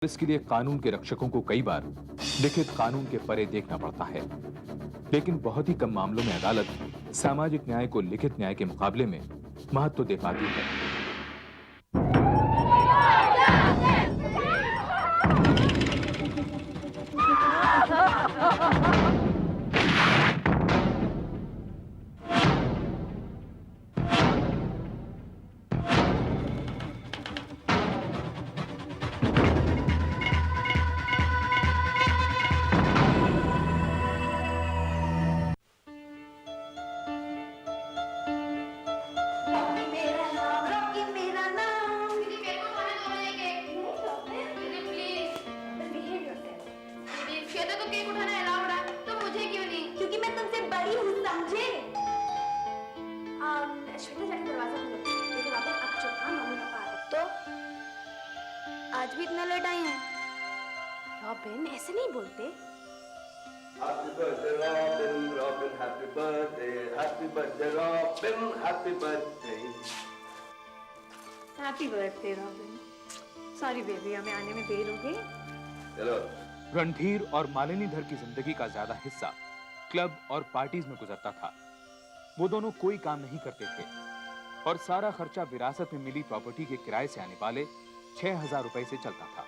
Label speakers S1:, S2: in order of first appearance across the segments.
S1: इसके लिए कानून के रक्षकों को कई बार लिखित कानून के परे देखना पड़ता है, लेकिन बहुत ही कम मामलों में अदालत सामाजिक न्याय को लिखित न्याय के मुकाबले में महत्व दे पाती है।
S2: आज भी इतना लेट आई हैं? रॉबिन, ऐसे नहीं बोलते।
S3: Happy birthday, Robin, Robin, happy birthday, Robin, happy birthday.
S2: Happy birthday robin. Sorry baby, हमें आने में देर हो गई।
S3: चलो।
S1: रणधीर और मालिनी धर की जिंदगी का ज्यादा हिस्सा क्लब और पार्टीज में गुजरता था। वो दोनों कोई काम नहीं करते थे और सारा खर्चा विरासत में मिली प्रॉपर्टी के किराए से आने वाले 6,000 रुपए से चलता था।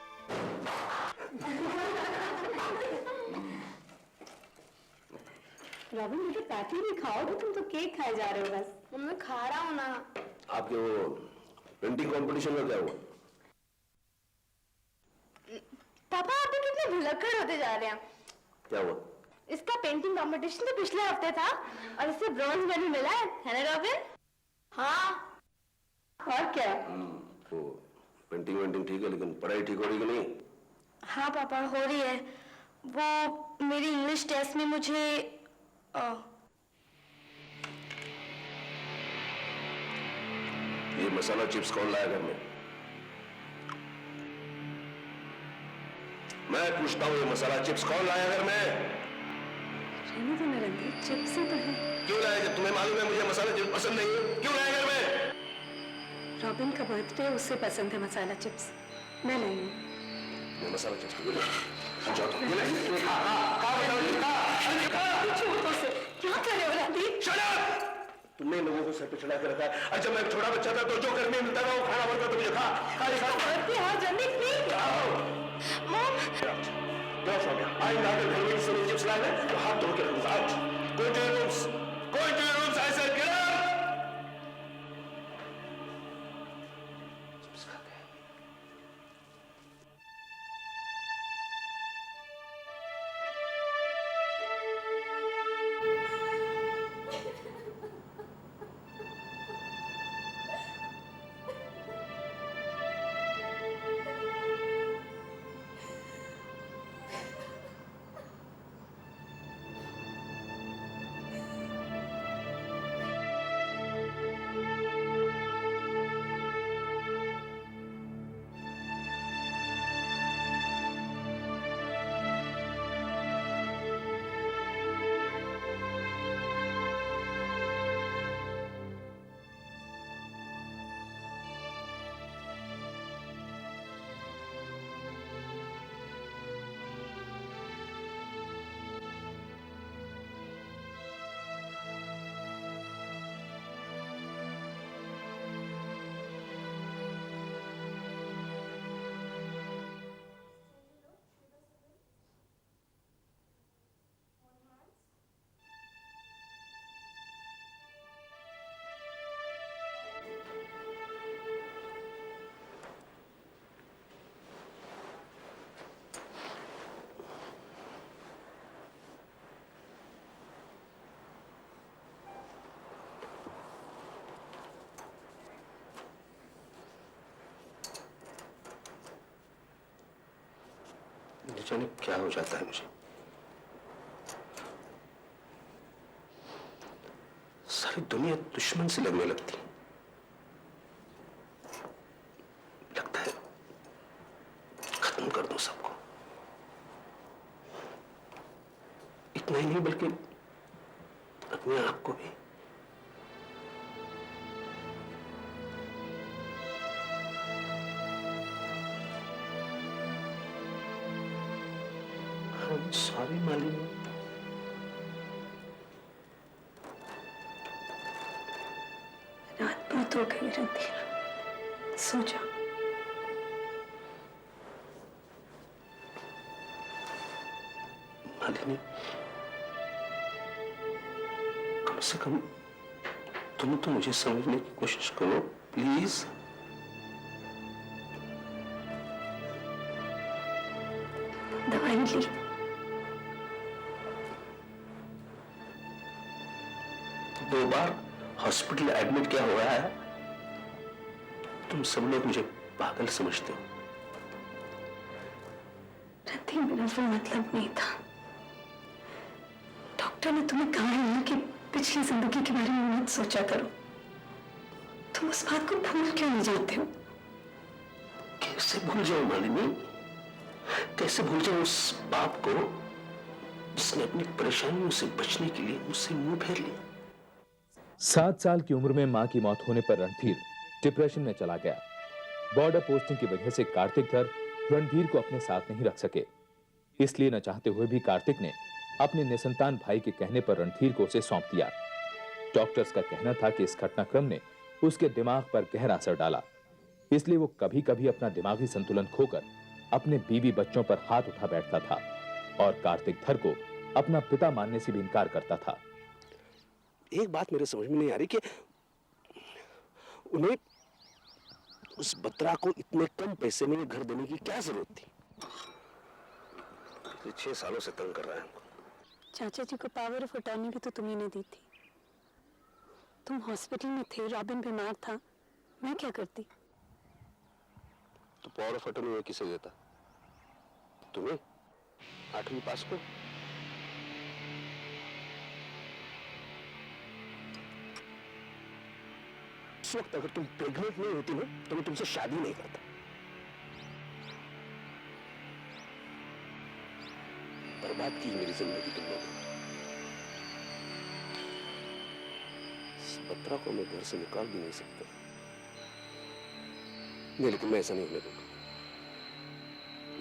S2: रॉबिन, मुझे पैटी भी खाओगे? तुम तो केक खाए जा रहे हो बस। मैं खा रहा हूँ ना।
S3: आपके वो पेंटिंग कंपटीशन में क्या हुआ?
S2: पापा, आप तो कितने भुलक्कड़ होते जा रहे हैं।
S3: क्या हुआ?
S2: इसका पेंटिंग कंपटीशन तो पिछले हफ्ते था और इससे ब्रॉन्ज मेडल मिला है ना रॉबिन? हाँ, और क्या?
S3: तो पेंटिंग वेंटिंग ठीक है, लेकिन पढ़ाई ठीक हो रही कि नहीं?
S2: हाँ पापा, हो रही है। वो मेरी इंग्लिश टेस्ट में मुझे
S3: ये मसाला चिप्स कौन लाया घर में? मैं पूछता हूँ, ये मसाला चिप्स कौन लाया घर में?
S2: रहने दो रणधीर, चिप्स ही तो है।
S3: क्यों लाया? जब तुम्हें मालूम है मुझे मसाला चिप्स पसंद नहीं है, क्यों लाया घर में?
S2: रॉबिन का बर्थडे, उससे पसंद है मसाला चिप्स। मैं नहीं हूँ।
S3: मैं मसाला चिप्स क्यों लाया?
S2: क्या कर रहे हो रणधीर?
S3: तुमने लोगों को सर पे चढ़ा के रखा है। और जब मैं छोटा बच्चा था तो जो घर में मिलता था वो खाना बनता तो मुझे खा
S2: जल्दी प्लीज। मॉम,
S3: आई लाकर घर में से चिप्स लाए तो हाथ धो के रखूंगा। आज go to your rooms, go to your rooms, I said get out. Chips खा गए। जाने क्या हो जाता है मुझे। सारी दुनिया दुश्मन से लगने लगती है। लगता है खत्म कर दूं सबको। इतना ही नहीं बल्कि अपने आप को भी। I'm sorry, Malini.
S2: रात बहुत हो गई रणधीर, सो जा।
S3: मालिनी, कम से कम तुम तो मुझे समझने की कोशिश करो, प्लीज।
S2: दवाई ली?
S3: दो बार हॉस्पिटल एडमिट क्या हो रहा है? तुम सब लोग मुझे पागल समझते हो।
S2: रणधीर, मेरा वो मतलब नहीं था। डॉक्टर ने तुम्हें कहा है ना कि पिछली जिंदगी के बारे में मत सोचा करो। तुम उस बात को भूल क्यों नहीं जाते हो?
S3: कैसे भूल जाऊं मालिनी? कैसे भूल जाऊं उस बाप को जिसने अपनी परेशानियों से बचने के लिए मुझसे मुंह फेर लिया?
S1: 7 साल की उम्र में मां की मौत होने पर रणधीर डिप्रेशन में चला गया। बॉर्डर पोस्टिंग की वजह से कार्तिक धर रणधीर को अपने साथ नहीं रख सके। इसलिए न चाहते हुए भी कार्तिक ने अपने निसंतान भाई के कहने पर रणधीर को उसे सौंप दिया। डॉक्टर्स का कहना था कि इस घटनाक्रम ने उसके दिमाग पर गहरा असर डाला, इसलिए वो कभी कभी अपना दिमागी संतुलन खोकर अपने बीवी बच्चों पर हाथ उठा बैठता था और कार्तिक धर को अपना पिता मानने से भी इनकार करता था।
S3: एक बात मेरे समझ में नहीं आ रही कि उन्हें उस बत्रा को इतने कम पैसे में घर देने की क्या जरूरत थी? 6 सालों से तंग कर रहा है हमको।
S2: चाचा जी को पावर ऑफ अटॉर्नी भी तो तुम्ही ने दी थी। तुम हॉस्पिटल में थे, रॉबिन बीमार था, मैं क्या करती?
S3: तो पावर ऑफ अटॉर्नी में किसे देता? तुम्हें 8वीं पास को? इस वक्त अगर तुम प्रेग्नेंट नहीं होती ना तो मैं तुमसे शादी नहीं करता। बर्बाद की मेरी जिंदगी तुम लोगों ने। इस बत्रा को मैं घर से निकाल भी नहीं सकता। नहीं, लेकिन मैं ऐसा नहीं होने दूंगा।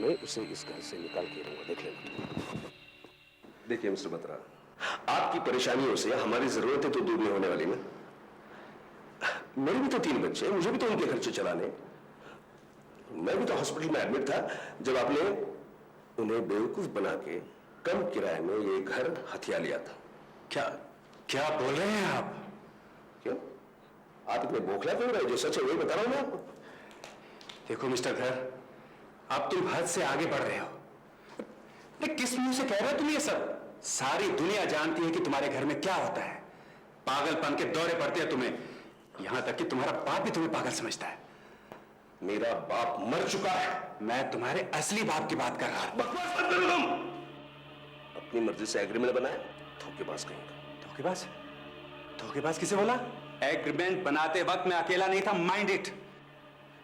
S3: मैं उसे इस घर से निकाल के रहूंगा, देख लेना। देखिए मिस्टर बत्रा, आपकी परेशानियों से हमारी जरूरतें तो दूर नहीं होने वाली ना। मेरे भी तो 3 बच्चे हैं, मुझे भी तो उनके खर्चे चलाने। मैं भी तो हॉस्पिटल में एडमिट था जब आपने उन्हें बेवकूफ बना के कम किराए में ये घर हथिया लिया था।
S4: क्या क्या बोल रहे हैं आप?
S3: क्यों? आप इतने बौखला क्यों रहे? जो सच है वही बता रहा हूं मैं आपको।
S4: देखो मिस्टर धर, अब तुम हद से आगे बढ़ रहे हो। अरे किस मुंह से कह रहे हो तुम ये सब? सारी दुनिया जानती है कि तुम्हारे घर में क्या होता है। पागलपन के दौरे पड़ते हैं तुम्हें, यहां तक कि तुम्हारा बाप भी तुम्हें पागल समझता है।
S3: मेरा बाप मर चुका है।
S4: मैं तुम्हारे असली बाप की बात कर रहा हूं।
S3: बकवास मत करो तुम। अपनी मर्जी से एग्रीमेंट बनाया, धोखेबाज कहेंगे।
S4: धोखेबाज? धोखेबाज किसे बोला? एग्रीमेंट बनाते वक्त मैं अकेला नहीं था, माइंड इट।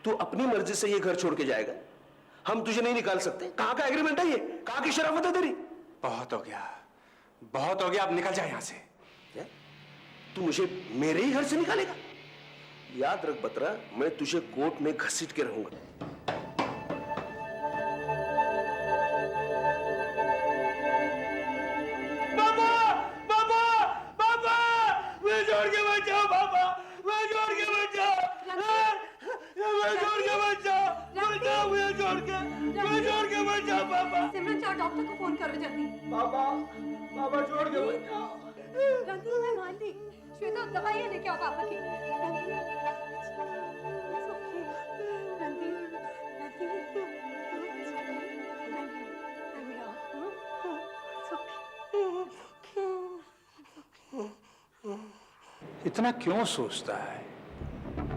S3: तू अपनी मर्जी से ये घर छोड़ के जाएगा, हम तुझे नहीं निकाल सकते। कहां का एग्रीमेंट है ये? कहां की शराफत है तेरी?
S4: बहुत हो गया, बहुत हो गया, अब निकल जा यहां से।
S3: क्या? तू मुझे मेरे ही घर से निकालेगा? याद रख बत्रा, मैं तुझे कोर्ट में घसीट के रहूंगा।
S5: बाबा, बाबा, बाबा, मुझे छोड़ के मत जाओ बाबा, मुझे छोड़ के मत जाओ, मुझे छोड़ के मत जाओ, मुझे छोड़ के मत जाओ बाबा।
S2: सिमरन, जाओ डॉक्टर को फोन करो जल्दी।
S5: बाबा, बाबा छोड़ के मत जाओ।
S2: रणधीर, मैं मान ली। श्वेता, दवाइयाँ लेके आओ पापा की।
S4: इतना क्यों सोचता है?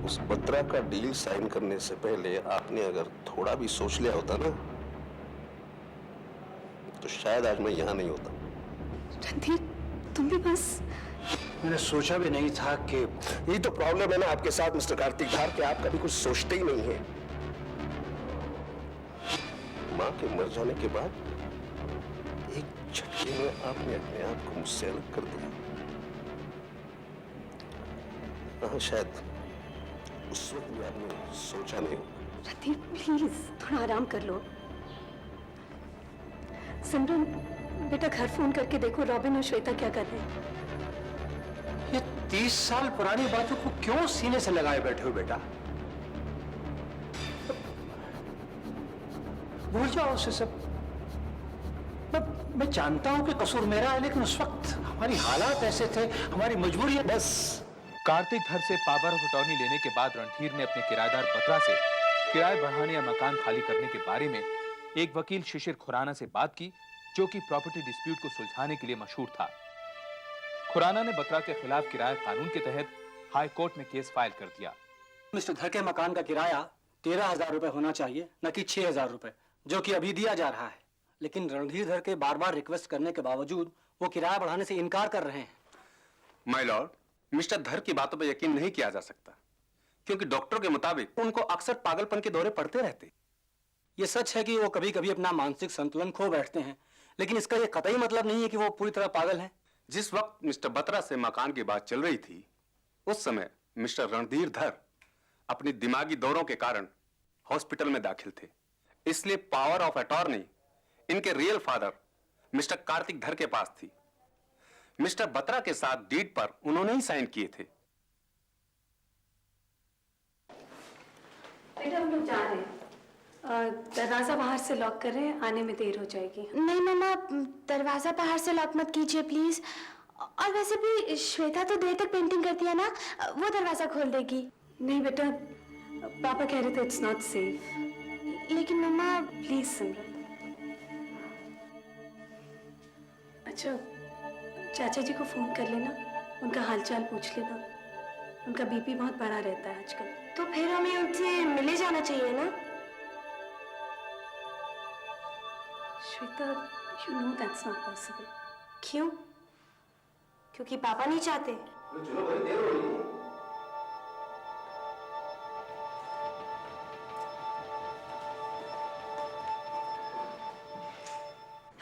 S3: उस बत्रा का डील साइन करने से पहले आपने अगर थोड़ा भी सोच लिया होता ना, तो शायद आज मैं यहां नहीं होता।
S2: रणधीर, तुम भी बस।
S4: मैंने सोचा भी नहीं था कि
S3: यही तो प्रॉब्लम है ना आपके साथ मिस्टर कार्तिक धार, कि आप कभी कुछ सोचते ही नहीं है। मां के मर जाने के बाद एक झटके में आपने अपने आप को मुझसे अलग कर दिया। हाँ, शायद उस वक्त भी आपने सोचा नहीं।
S2: रणधीर, प्लीज थोड़ा आराम कर लो। सिमरन बेटा घर फोन करके देखो रॉबिन और श्वेता क्या कर रहे हैं।
S4: ये 30 साल पुरानी बातों को क्यों सीने से लगाए बैठे हो बेटा? भूल जाओ उसे सब। मैं जानता हूं कि कसूर मेरा है, लेकिन उस वक्त हमारी हालात ऐसे थे, हमारी मजबूरी है बस।
S1: कार्तिक धर से पावर ऑफ अटॉर्नी लेने के बाद रणधीर ने अपने किराएदार बत्रा से किराए बढ़ाने या मकान खाली करने के बारे में एक वकील शिशिर खुराना से बात की, जो कि प्रॉपर्टी डिस्प्यूट को सुलझाने के लिए मशहूर था। खुराना ने बत्रा के खिलाफ किराया कानून के तहत हाई कोर्ट में केस फाइल कर दिया।
S6: मिस्टर धर के मकान का किराया 13,000 रुपए होना चाहिए, न कि 6,000 रुपए, जो कि अभी दिया जा रहा है। लेकिन रणधीर धर के बार बार रिक्वेस्ट करने के बावजूद वो किराया बढ़ाने से इनकार कर रहे हैं।
S4: माय लॉर्ड, मिस्टर धर की बातों पर यकीन नहीं किया जा सकता, क्योंकि डॉक्टरों के मुताबिक उनको अक्सर पागलपन के दौरे पड़ते रहते।
S6: ये सच है कि वो कभी कभी अपना मानसिक संतुलन खो बैठते हैं, लेकिन इसका ये कतई मतलब नहीं है कि वो पूरी तरह पागल हैं।
S4: जिस वक्त मिस्टर बत्रा से मकान की बात चल रही थी, उस समय मिस्टर रणधीर धर अपनी दिमागी दौरों के कारण हॉस्पिटल में दाखिल थे। इसलिए पावर ऑफ अटॉर्नी इनके रियल फादर मिस्टर कार्तिक धर के पास थी। मिस्टर बत्रा के साथ डीड पर उन्होंने ही साइन किए थे।
S2: बेटा हम लोग जा रहे हैं, दरवाजा बाहर से लॉक कर रहे हैं, आने में देर हो जाएगी।
S7: नहीं मम्मा, दरवाजा बाहर से लॉक मत कीजिए प्लीज। और वैसे भी श्वेता तो देर तक पेंटिंग करती है ना, वो दरवाजा खोल देगी।
S2: नहीं बेटा, पापा कह रहे थे इट्स नॉट सेफ।
S7: लेकिन मम्मा
S2: प्लीज सिमरन। अच्छा, चाचा जी को फोन कर लेना, उनका हालचाल पूछ लेना। उनका बीपी बहुत बढ़ा रहता है आजकल।
S7: तो फिर हमें उनसे मिले जाना चाहिए ना।
S2: Shweta, you know that's not possible.
S7: क्यों? क्योंकि पापा नहीं चाहते।
S3: चलो भाई, देर हो रही है।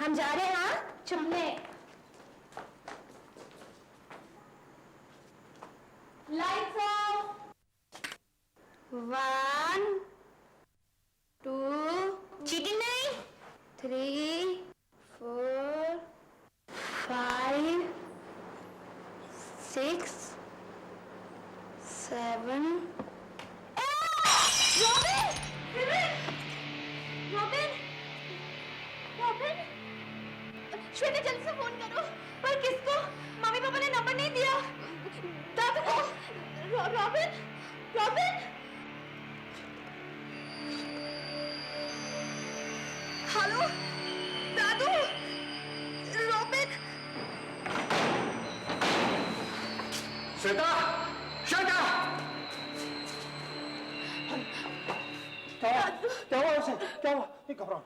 S7: हम जा रहे हैं। हाँ, चुपने। Lights off. 1 2 चीटिंग नहीं। 3 4 5 6 7 रॉबिन! श्वेता जल्दी से फोन करो। पर किसको? मम्मी पापा ने नंबर नहीं दिया। दादू को। रॉबिन! हेलो दादू, रॉबिन!
S4: श्वेता! श्वेता!
S6: क्या हुआ उसे? क्या हुआ? घबराओ।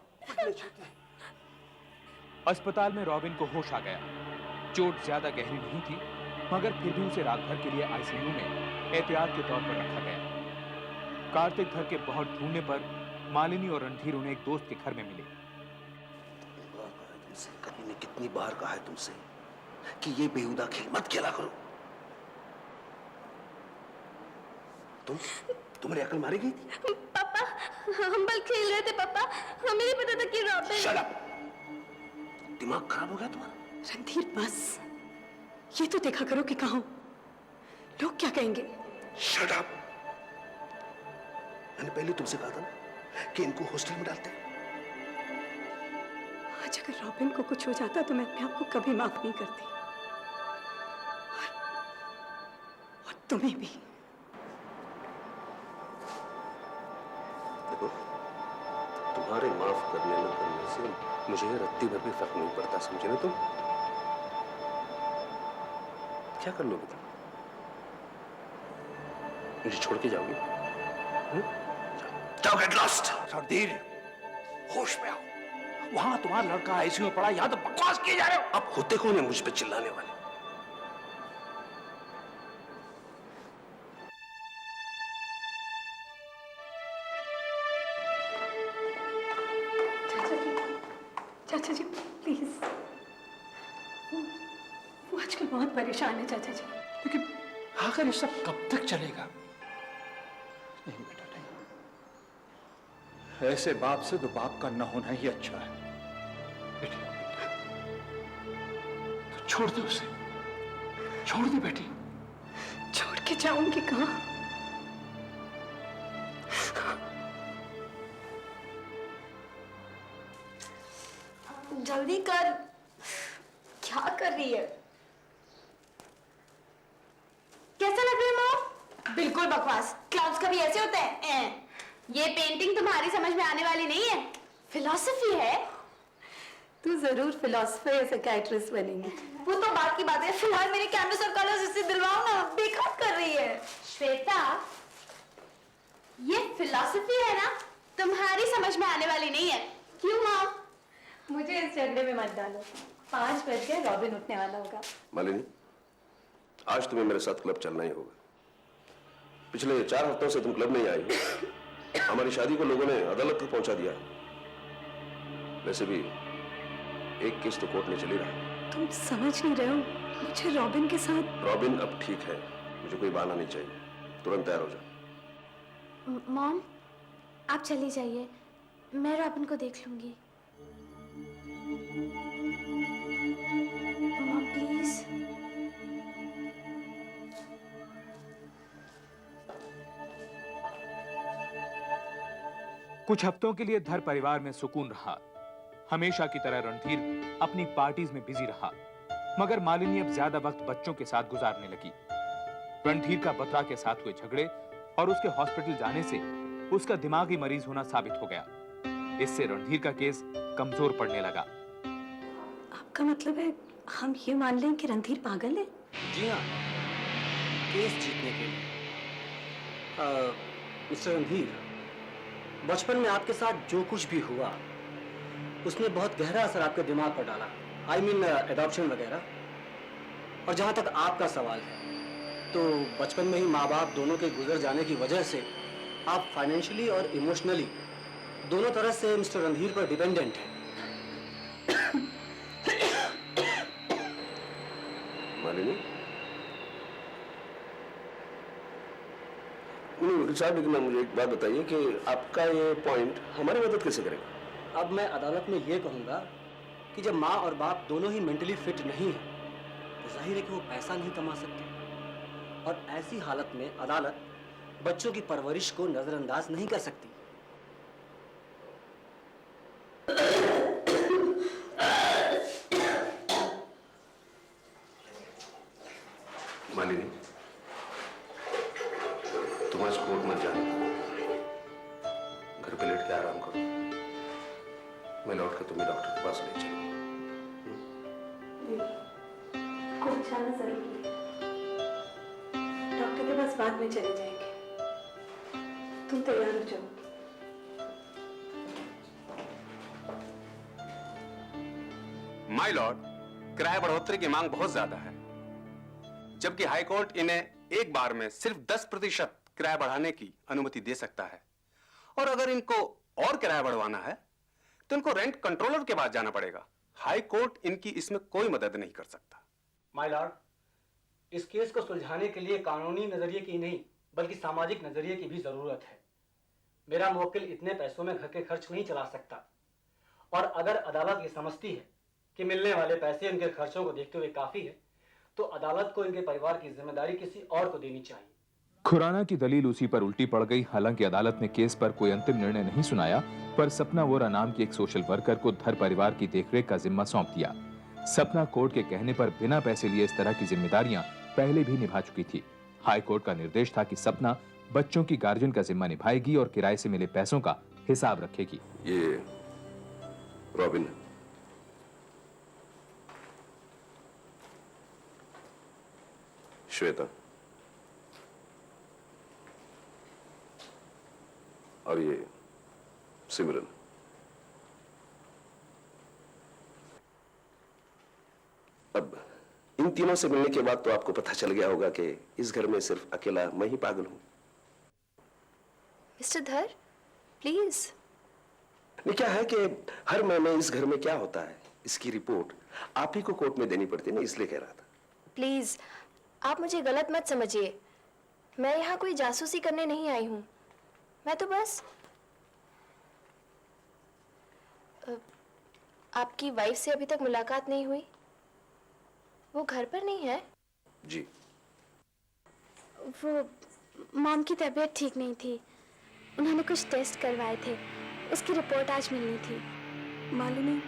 S1: अस्पताल में रॉबिन को होश आ गया। चोट ज्यादा गहरी नहीं थी, मगर फिर भी उसे रात भर के लिए आईसीयू में एहतियात के तौर पर रखा गया। कार्तिक धर के बहुत ढूंढने पर मालिनी और रणधीर उन्हें एक दोस्त के घर में मिले।
S3: कभी ने कितनी बार कहा है तुमसे कि ये बेहुदा खेल मत खेला करो। तुम्हारी अकल मारी गई थी।
S7: पापा, हम बल खेल रहे थे पापा, हमें नहीं पता था कि रॉबिन।
S3: Shut up! दिमाग खराब हो गया तुम्हारा?
S2: रणधीर बस, ये तो देखा करो कि कहाँ हो। लोग क्या कहेंगे?
S3: Shut up! मैंने पहले तुमसे कहा था ना कि इनको हॉस्टल में डालते हैं।
S2: आज अगर रॉबिन को कुछ हो जाता तो मैं अपने आप को कभी माफ नहीं करती, और तुम्हें भी।
S3: देखो, तुम्हारे माफ करने न करने से मुझे रत्ती भर भी फर्क नहीं पड़ता, समझे ना तुम? क्या कर लोगे तुम? मुझे छोड़ के जाओगे? जाओ, गेट लॉस्ट!
S4: रणधीर, होश में आओ। वहां तुम्हारा लड़का आईसीयू में पड़ा, यहां तो बकवास किए जा रहे हो।
S3: अब होते कौन है मुझ पे चिल्लाने वाले?
S2: चाचा जी प्लीज, वो आजकल बहुत परेशान है चाचा जी।
S6: लेकिन आखिर ये सब कब तक चलेगा? नहीं बेटा नहीं, ऐसे बाप से तो बाप का न होना ही अच्छा है।
S1: बेटी, तो छोड़ दे उसे, छोड़ दे बेटी।
S2: छोड़ के जाऊंगी कहाँ?
S7: जल्दी कर। क्या कर रही है? कैसा लग रहा है मॉम? बिल्कुल बकवास। क्लाउड्स कभी ऐसे होते हैं? ये पेंटिंग तुम्हारी समझ में आने वाली नहीं है। फिलॉसफी है।
S2: तू जरूर फिलोसफर या साइकियाट्रिस्ट बनेगी।
S7: वो तो बात की बात है। फिलहाल मेरे कैनवस और कलर्स इससे दिलवाओ ना। बेकार कर रही है। श्वेता, ये फिलॉसफी है ना, तुम्हारी समझ में आने वाली नहीं है। क्यों मॉम?
S2: मुझे इस झगड़े में मत डालो। 5 बज गए, रॉबिन उठने वाला होगा।
S3: मालिनी, आज तुम्हें मेरे साथ क्लब चलना ही होगा। पिछले 4 हफ्तों से तुम क्लब नहीं आई। हमारी शादी को लोगों ने अदालत तक पहुंचा दिया। वैसे भी एक केस तो कोर्ट में चली रहा।
S2: तुम समझ नहीं रहे हो, मुझे रॉबिन के साथ।
S3: रॉबिन अब ठीक है, मुझे कोई बहाना नहीं चाहिए। तुरंत तैयार हो जा।
S7: मॉम, आप चली जाइए, मैं रॉबिन को देख लूंगी। Mom please.
S1: कुछ हफ्तों के लिए धर परिवार में सुकून रहा। हमेशा की तरह रणधीर अपनी पार्टीज में बिजी रहा, मगर मालिनी अब ज्यादा वक्त बच्चों के साथ गुजारने लगी। रणधीर का बत्रा के साथ हुए झगड़े और उसके हॉस्पिटल जाने से उसका दिमागी मरीज होना साबित हो गया। इससे रणधीर का केस कमजोर पड़ने लगा।
S2: आपका मतलब है हम ये मान लें कि रणधीर पागल है?
S6: जी हाँ, केस जीतने के लिए। मिस्टर रणधीर, बचपन में आपके साथ जो कुछ भी हुआ उसने बहुत गहरा असर आपके दिमाग पर डाला। आई मीन एडॉप्शन वगैरह। और जहाँ तक आपका सवाल है, तो बचपन में ही माँ बाप दोनों के गुजर जाने की वजह से आप फाइनेंशियली और इमोशनली दोनों तरह से मिस्टर रणधीर पर डिपेंडेंट हैं।
S3: मालिनी, वकील साहब, लेकिन मुझे एक बात बताइए कि आपका ये पॉइंट हमारी मदद कैसे करेगा?
S6: अब मैं अदालत में ये कहूँगा कि जब माँ और बाप दोनों ही मेंटली फिट नहीं हैं, तो जाहिर है कि वो पैसा नहीं कमा सकते। और ऐसी हालत में अदालत बच्चों की परवरिश को नजरअंदाज नहीं कर सकती।
S3: मालिनी, तुम आज कोर्ट मत जाना, घर पे लेट के आराम करो। मैं लौट कर तुम्हें डॉक्टर के पास ले चलूंगा।
S2: कोर्ट जाना जरूरी है। डॉक्टर के पास बाद में चले जाएंगे। तुम तैयार हो जाओ।
S4: माय लॉर्ड, किराया बढ़ोतरी की मांग बहुत ज्यादा है, जबकि हाई कोर्ट इन्हें एक बार में सिर्फ 10% किराया बढ़ाने की अनुमति दे सकता है। और अगर इनको और किराया बढ़वाना है तो इनको रेंट कंट्रोलर के पास जाना पड़ेगा। हाई कोर्ट इनकी इसमें कोई मदद नहीं कर सकता।
S6: माय लॉर्ड, इस केस को सुलझाने के लिए कानूनी नजरिए की नहीं बल्कि सामाजिक नजरिए की भी जरूरत है। मेरा मुवक्किल इतने पैसों में घर के खर्च नहीं चला सकता। और अगर अदालत ये समझती है कि मिलने वाले पैसे उनके खर्चों को देखते हुए काफी है, तो अदालत को इनके परिवार की जिम्मेदारी किसी और को देनी चाहिए।
S1: खुराना की दलील उसी पर उल्टी पड़ गई। हालांकि अदालत ने केस पर कोई अंतिम निर्णय नहीं सुनाया, पर सपना वोरा नाम की एक सोशल वर्कर को धर परिवार की देखरेख का जिम्मा सौंप दिया। सपना कोर्ट के कहने पर बिना पैसे लिए इस तरह की जिम्मेदारियां पहले भी निभा चुकी थी। हाई कोर्ट का निर्देश था कि सपना बच्चों की गार्जियन का जिम्मा निभाएगी और किराए से मिले पैसों का हिसाब रखेगी।
S3: ये रॉबिन, श्वेता और ये सिमरन। अब इन तीनों से मिलने के बाद तो आपको पता चल गया होगा कि इस घर में सिर्फ अकेला मैं ही पागल हूं।
S7: मिस्टर धर, प्लीज।
S3: नहीं, क्या है कि हर महीने इस घर में क्या होता है इसकी रिपोर्ट आप ही को कोर्ट में देनी पड़ती है ना, इसलिए कह रहा था।
S7: प्लीज, आप मुझे गलत मत समझिए। मैं यहाँ कोई जासूसी करने नहीं आई हूँ। मैं तो बस आपकी वाइफ से अभी तक मुलाकात नहीं हुई? वो घर पर नहीं है?
S3: जी।
S7: वो मॉम की तबीयत ठीक नहीं थी, उन्होंने कुछ टेस्ट करवाए थे, उसकी रिपोर्ट आज मिलनी थी।
S2: मालिनी,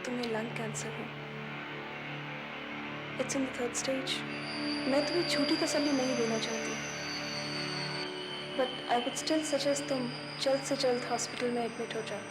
S2: तुम्हें लंग कैंसर है। It's in the 3rd stage. मैं तुम्हें झूठी तसल्ली नहीं देना चाहती, but I would still suggest तुम जल्द से जल्द हॉस्पिटल में एडमिट हो जाओ।